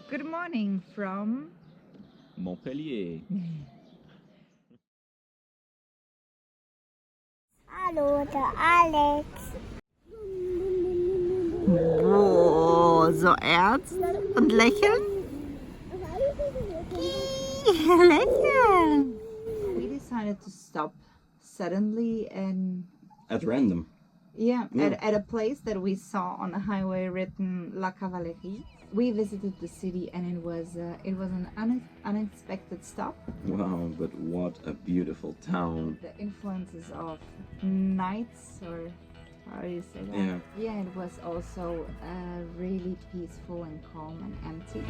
Good morning from Montpellier. Hallo, der Alex. Oh, so ernst und lächeln. Lächeln. We decided to stop suddenly and At random. at a place that we saw on the highway written La Cavalerie. We visited the city and it was an unexpected stop. Wow, but what a beautiful town. The influences of nights, or how do you say that? Yeah, it was also really peaceful and calm and empty.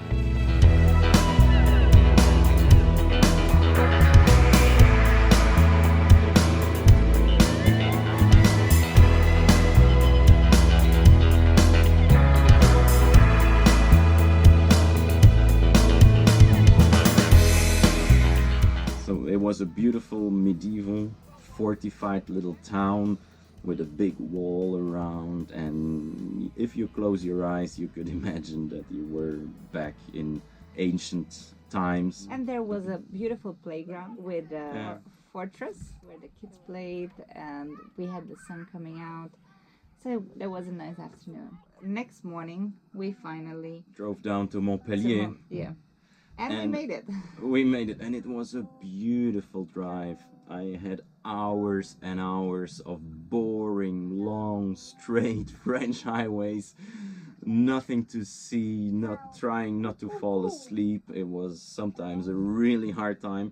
So it was a beautiful medieval fortified little town with a big wall around, and if you close your eyes you could imagine that you were back in ancient times. And there was a beautiful playground with a fortress where the kids played, and we had the sun coming out. So that was a nice afternoon. Next morning, we finally Drove down to Montpellier. And we made it. We made it, and it was a beautiful drive. I had hours and hours of boring, long, straight French highways. Nothing to see, trying not to fall asleep. It was sometimes a really hard time.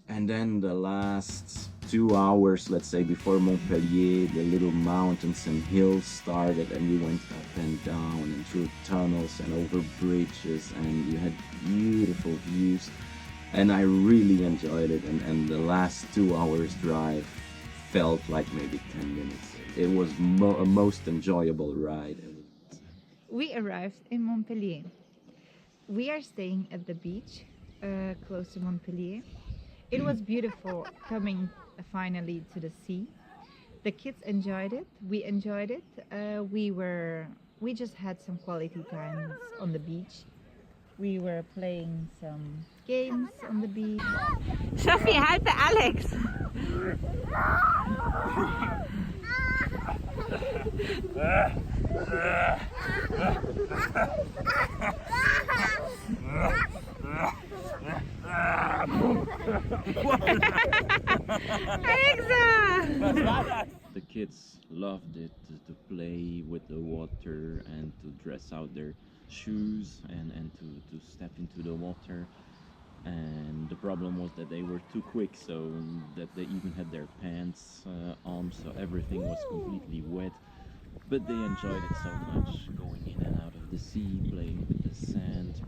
And then the last 2 hours, let's say, before Montpellier, the little mountains and hills started, and we went up and down and through tunnels and over bridges, and you had beautiful views. And I really enjoyed it, and the last 2 hours drive felt like maybe 10 minutes. It was a most enjoyable ride. We arrived in Montpellier. We are staying at the beach close to Montpellier. It was beautiful coming finally to the sea. The kids enjoyed it. We enjoyed it. We just had some quality times on the beach. We were playing some games on the beach. Sophie, help Alex. The kids loved it to play with the water and to dress out their shoes and to step into the water. And the problem was that they were too quick, so that they even had their pants on, so everything was completely wet. But they enjoyed it so much, going in and out of the sea, playing with the sand.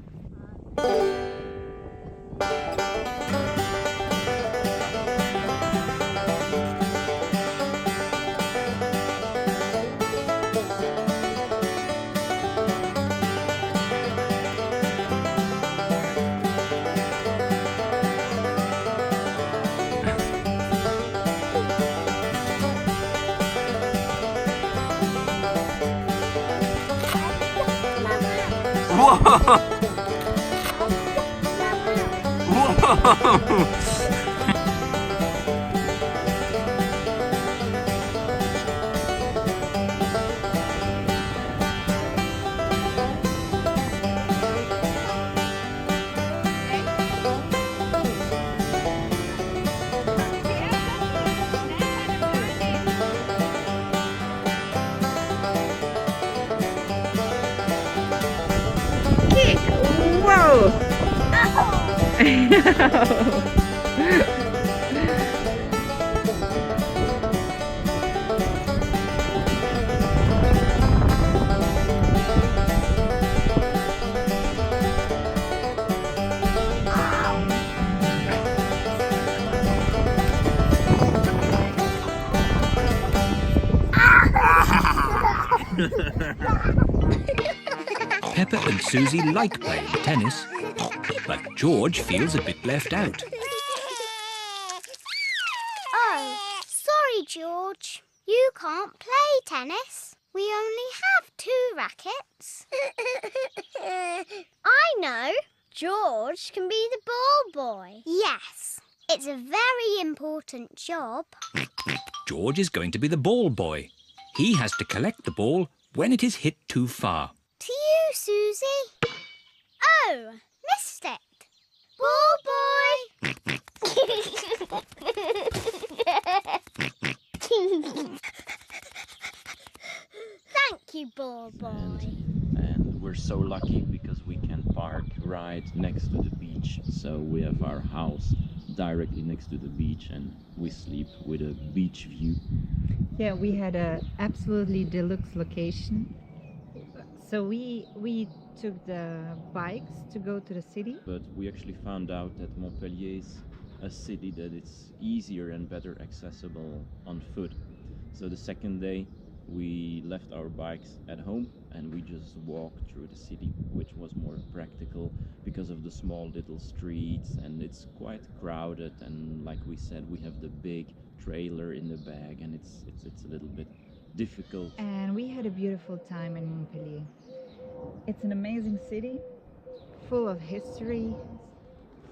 Peppa and Susie like playing tennis, but George feels a bit left out. Oh, sorry, George. You can't play tennis. We only have 2 rackets. I know. George can be the ball boy. Yes, it's a very important job. George is going to be the ball boy. He has to collect the ball when it is hit too far. To you, Susie. Oh, missed it. Ball boy. Thank you, ball boy. And we're so lucky because we can park right next to the beach. So we have our house directly next to the beach and we sleep with a beach view. Yeah, we had a absolutely deluxe location. So we took the bikes to go to the city. But we actually found out that Montpellier is a city that it's easier and better accessible on foot. So the second day we left our bikes at home and we just walked through the city, which was more practical because of the small little streets, and it's quite crowded, and like we said, we have the big trailer in the back and it's a little bit difficult. And we had a beautiful time in Montpellier. It's an amazing city, full of history,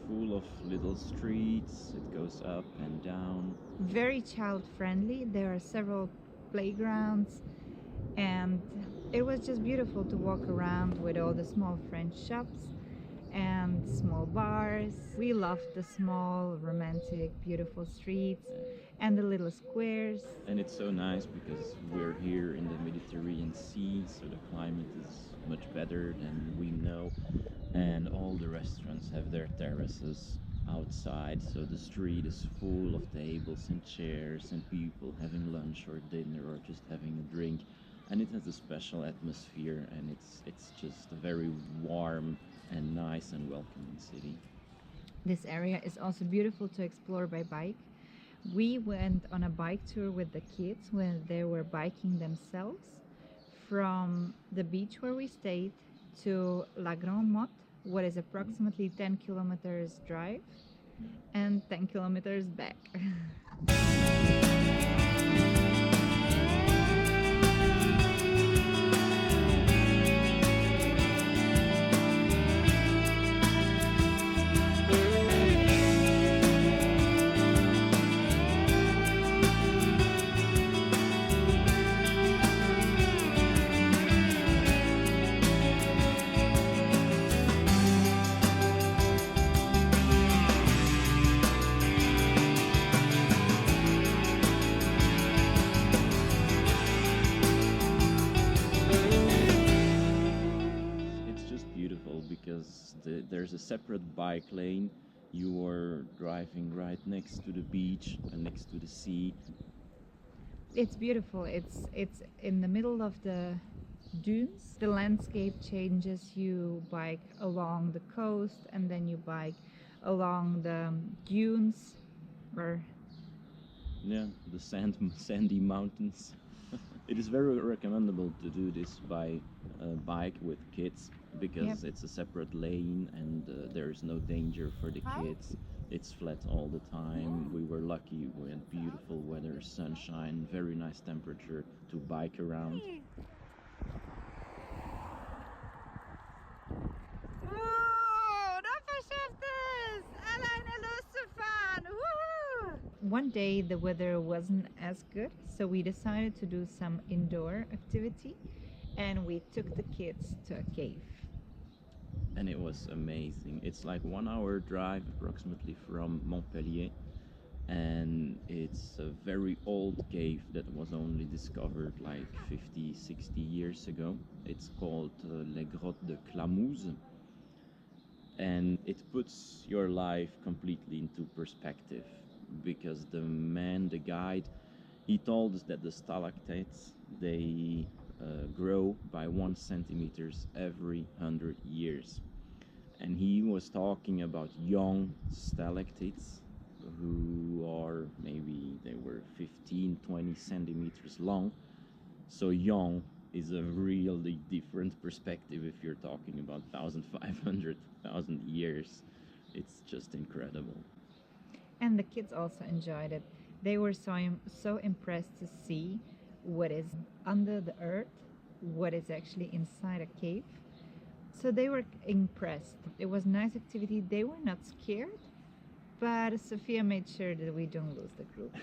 Full of little streets, it goes up and down. very child friendly. There are several playgrounds, and it was just beautiful to walk around with all the small French shops and small bars. We loved the small, romantic, beautiful streets and the little squares. And it's so nice because we're here in the Mediterranean Sea, so the climate is much better than we know. And all the restaurants have their terraces outside, so the street is full of tables and chairs and people having lunch or dinner or just having a drink. And it has a special atmosphere, and it's just a very warm and nice and welcoming city. This area is also beautiful to explore by bike. We went on a bike tour with the kids when they were biking themselves from the beach where we stayed to La Grande Motte, what is approximately 10 kilometers drive and 10 kilometers back. Because there's a separate bike lane. You are driving right next to the beach and next to the sea. It's beautiful. It's in the middle of the dunes. The landscape changes. You bike along the coast and then you bike along the dunes, or Yeah, the sandy mountains. It is very recommendable to do this by bike with kids because it's a separate lane and there is no danger for the kids. It's flat all the time. We were lucky. We had beautiful weather, sunshine, very nice temperature to bike around. one day the weather wasn't as good, so we decided to do some indoor activity and we took the kids to a cave. And it was amazing. It's like 1 hour drive approximately from Montpellier, and it's a very old cave that was only discovered like 50, 60 years ago. It's called Les Grottes de Clamouse, and it puts your life completely into perspective because the guide, he told us that the stalactites, they grow by 1 centimeters every 100 years. And he was talking about young stalactites who are maybe they were 15, 20 centimeters long. So young is a really different perspective if you're talking about 1,500, 1,000 years. It's just incredible. And the kids also enjoyed it. They were so impressed to see what is under the earth, what is actually inside a cave. So they were impressed. It was a nice activity. They were not scared, but Sophia made sure that we don't lose the group.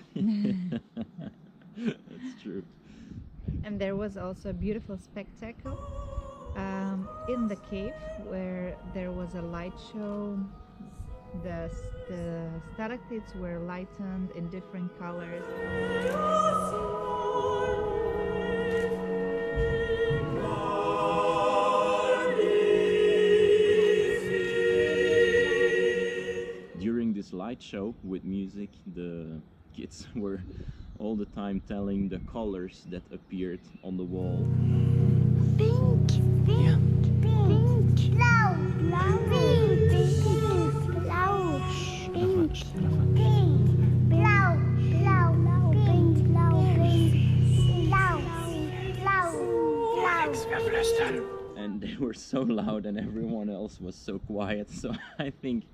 That's true. And there was also a beautiful spectacle in the cave where there was a light show. The stalactites were lightened in different colors. During this light show with music, the kids were all the time telling the colors that appeared on the wall. Pink, pink, pink, blau, blau, pink, pink, blau, pink, pink, blau, blau, pink, blau, pink, blau, blau, blau. And they were so loud and everyone else was so quiet, so I think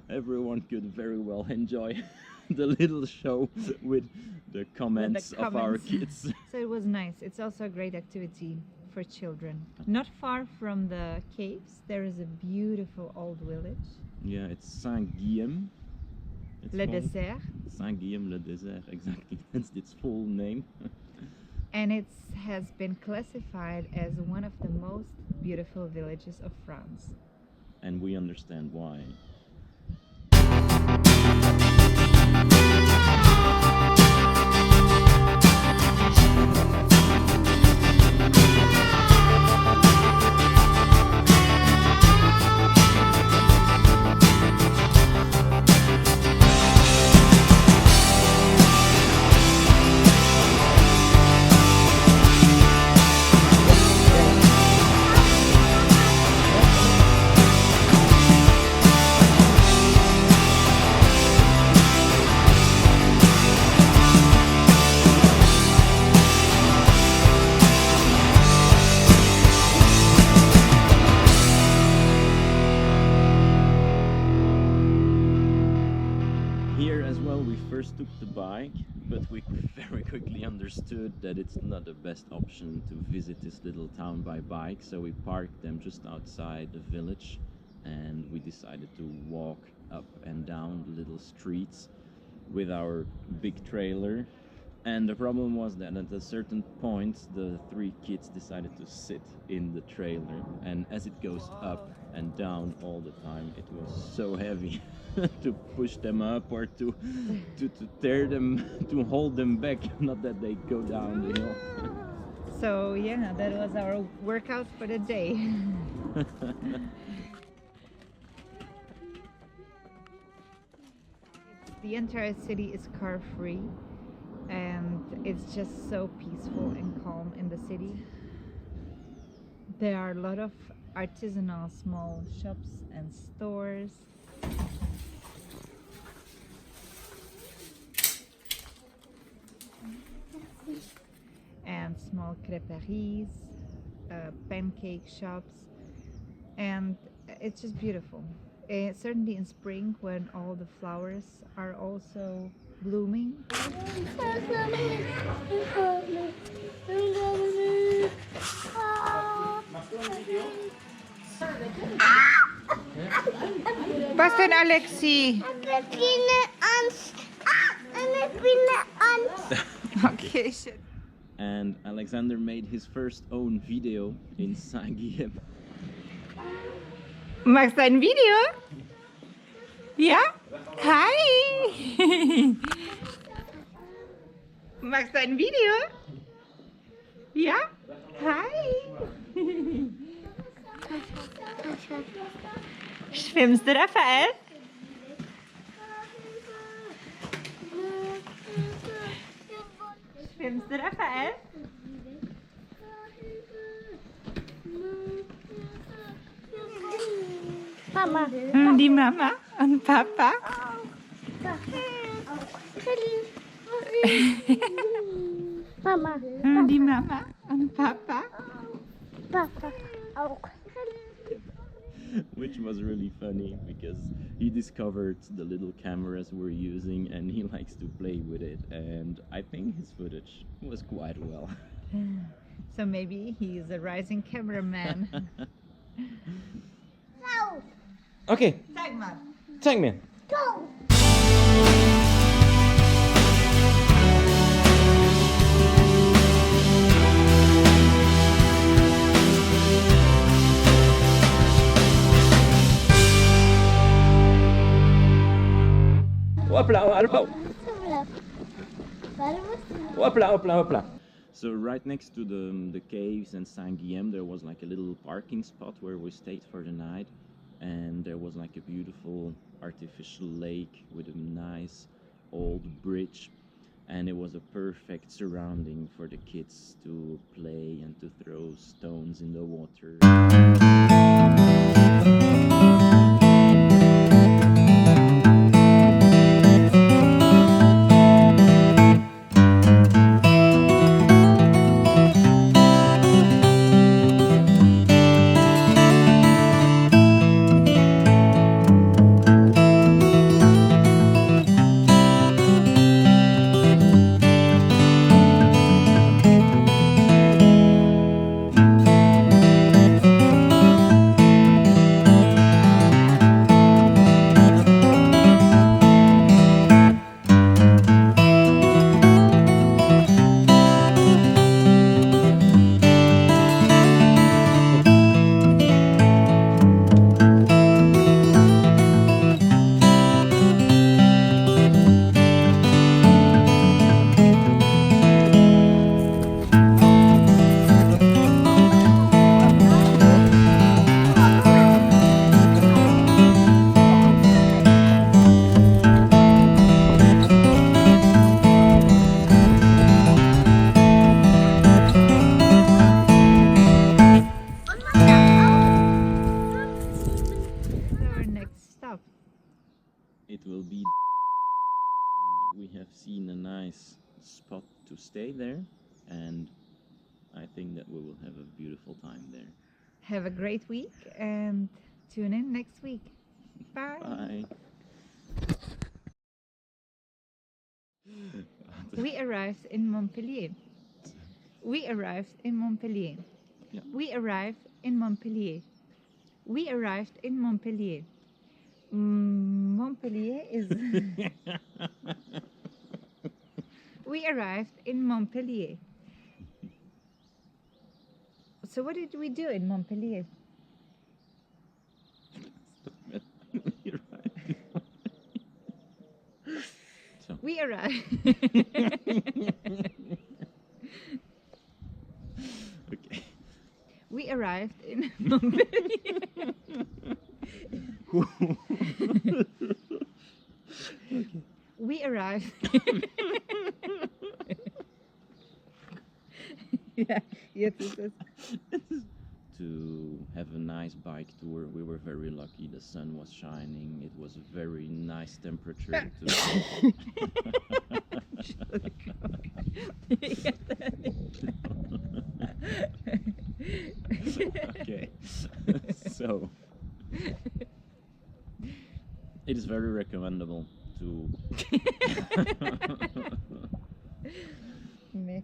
everyone could very well enjoy the little show with the comments of our kids. So it was nice. It's also a great activity for children. Not far from the caves, there is a beautiful old village. Yeah, it's Saint Guilhem. Le Désert. Saint Guilhem Le Désert, exactly. That's its full name. And it has been classified as one of the most beautiful villages of France. And we understand why. Here as well we first took the bike, but we very quickly understood that it's not the best option to visit this little town by bike, so we parked them just outside the village and we decided to walk up and down the little streets with our big trailer. And the problem was that at a certain point the three kids decided to sit in the trailer, and as it goes up and down all the time, it was so heavy to push them up or to tear them, to hold them back, not that they go down the hill. So yeah, that was our workout for the day. The entire city is car free, and it's just so peaceful and calm in the city. There are a lot of artisanal small shops and stores. And small crêperies, pancake shops, and it's just beautiful. Certainly in spring, when all the flowers are also blooming. Was denn, Alexi? Okay, shit. And Alexander made his first own video in Saint Guilhem. Machst du ein Video? Ja? Hi! Machst du ein Video? Ja? Hi! Schwimmst du, Raphael? Schwimmst du, Raphael? Mama. Die Mama und Papa. Mama. Die Mama und Papa. Papa. Auch. Which was really funny because he discovered the little cameras we're using and he likes to play with it, and I think his footage was quite well. So maybe he is a rising cameraman. Okay, Tag man. take me. Go! Hopla, hopla. Let's have a look. Hopla, hopla, hopla. So right next to the caves and Saint Guilhem, there was like a little parking spot where we stayed for the night, and there was like a beautiful artificial lake with a nice old bridge, and it was a perfect surrounding for the kids to play and to throw stones in the water. Our next stop. It will be. We have seen a nice spot to stay there, and I think that we will have a beautiful time there. Have a great week and tune in next week. Bye. Bye. We arrived in Montpellier. We arrived in Montpellier. Yeah. We arrived in Montpellier. We arrived in Montpellier. Montpellier is. We arrived in Montpellier. So what did we do in Montpellier? You're right. So. We arrived. Okay. We arrived in Montpellier. We arrived. Yeah, yes, it is. To have a nice bike tour. We were very lucky. The sun was shining. It was a very nice temperature. Okay. So it is very recommendable to Me.